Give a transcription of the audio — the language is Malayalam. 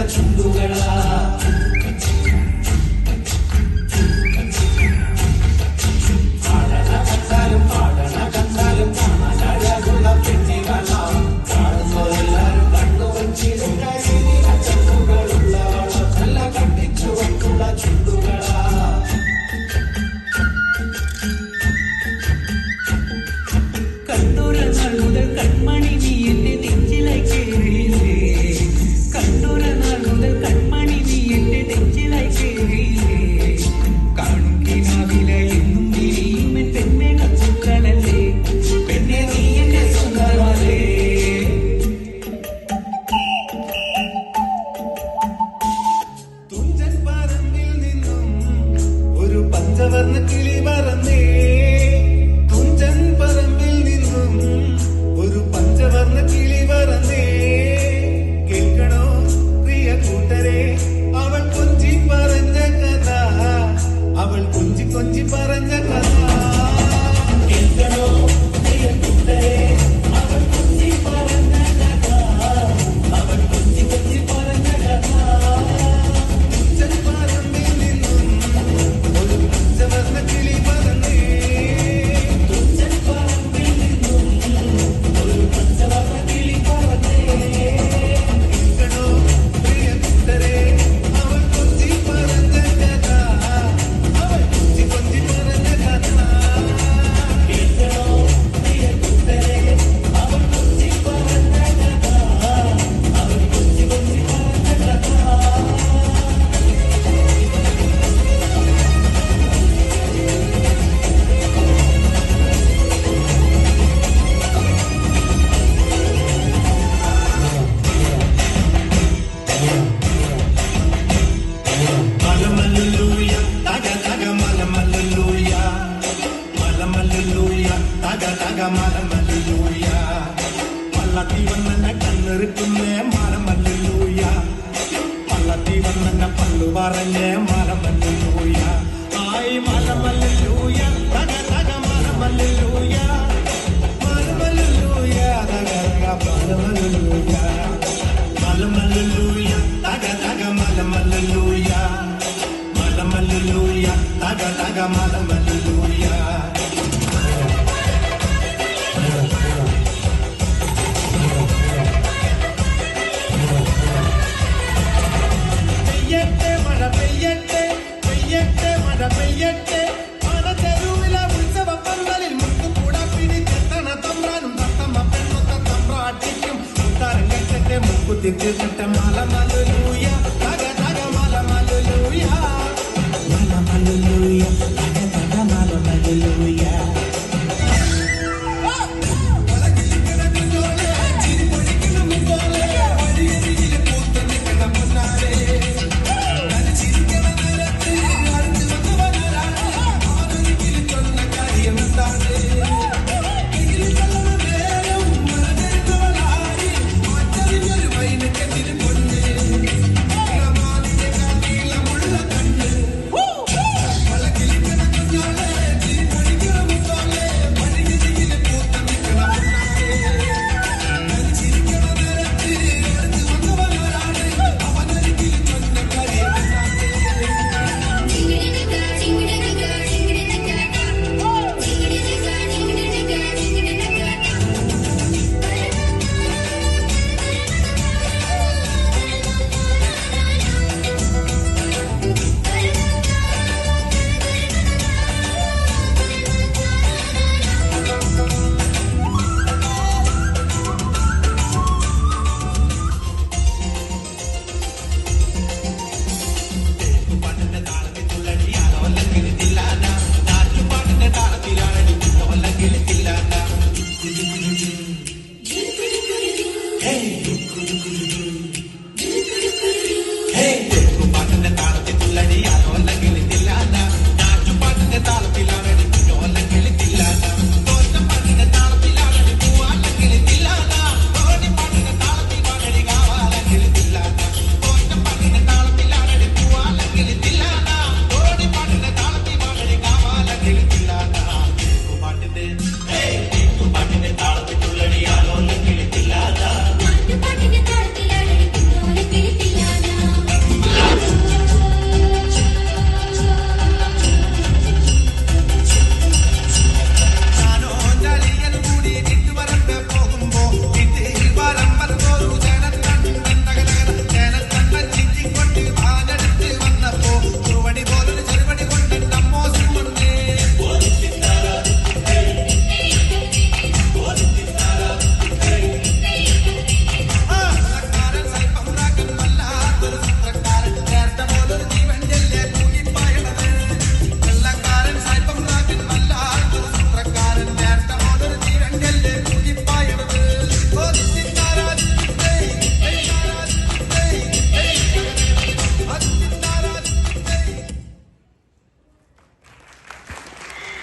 ചുണ്ടുകളാ പഞ്ചവർണ്ണ കിളി പറന്നേ തുഞ്ചൻ പറമ്പിൽ നിന്നും ഒരു പഞ്ചവർണ്ണ കിളി പറന്നേ കേൾക്കണോ പ്രിയ കൂട്ടരെ അവൾ കൊഞ്ചി പറഞ്ഞ കഥ അവൾ കൊഞ്ചി കൊഞ്ചി പറഞ്ഞ കഥ കേൾക്കണോ പ്രിയ കൂട്ടരെ അവൾ കൊഞ്ചി പറഞ്ഞ കഥ അവൾ കൊഞ്ചി കൊഞ്ചി പറഞ്ഞ കഥ തുഞ്ചൻ പറമ്പിൽ നിന്നും പഞ്ചവർണ്ണ കിളി പറന്നേ തുഞ്ചൻ പറമ്പിൽ നിന്നും ഒരു പഞ്ചവർണ്ണ കിളി പറന്നേ കേൾക്കണോ പ്രിയ കൂട്ടരെ അവൾ കൊഞ്ചി പറഞ്ഞ കഥ അവൾ കൊഞ്ചി കൊഞ്ചി പറഞ്ഞ കഥ കേൾക്കണോ പ്രിയ കൂട്ടരെ അവൾ കൊഞ്ചി പറഞ്ഞ കഥ അവൾ കൊഞ്ചി കൊഞ്ചി പറഞ്ഞ കഥ പള്ളത്തി വന്നെ കണ്ണെറുക്കുന്നേ മലമല്ലൂയ പള്ളത്തി വന്നെ പള്ളു പറഞ്ഞേ മലമല്ലൂയ ആയി മലമല്ലൂയ തക തക മലമല്ലൂയ മലമല്ലൂയ തക തക മലമല്ലൂയ മലമല്ലൂയ തക തക മലമല്ലൂയ മലമല്ലൂയ തക തക മലമല്ലൂയ പെയ്യട്ടെ മഴ പെയ്യട്ടെ തെരുവിലെ ഉത്സവ പന്തലിൽ മുത്തുകൂട പിടിച്ചെത്തണ തമ്പ്രാനും തത്തമ്മ പെണ്ണൊത്ത തമ്പ്രാട്ടിക്കും മുത്താരങ്കത്തെ മുക്കുത്തി തീർക്കട്ടെ മലമല്ലൂയ തക തക മലമല്ലൂയ മലമല്ലൂയ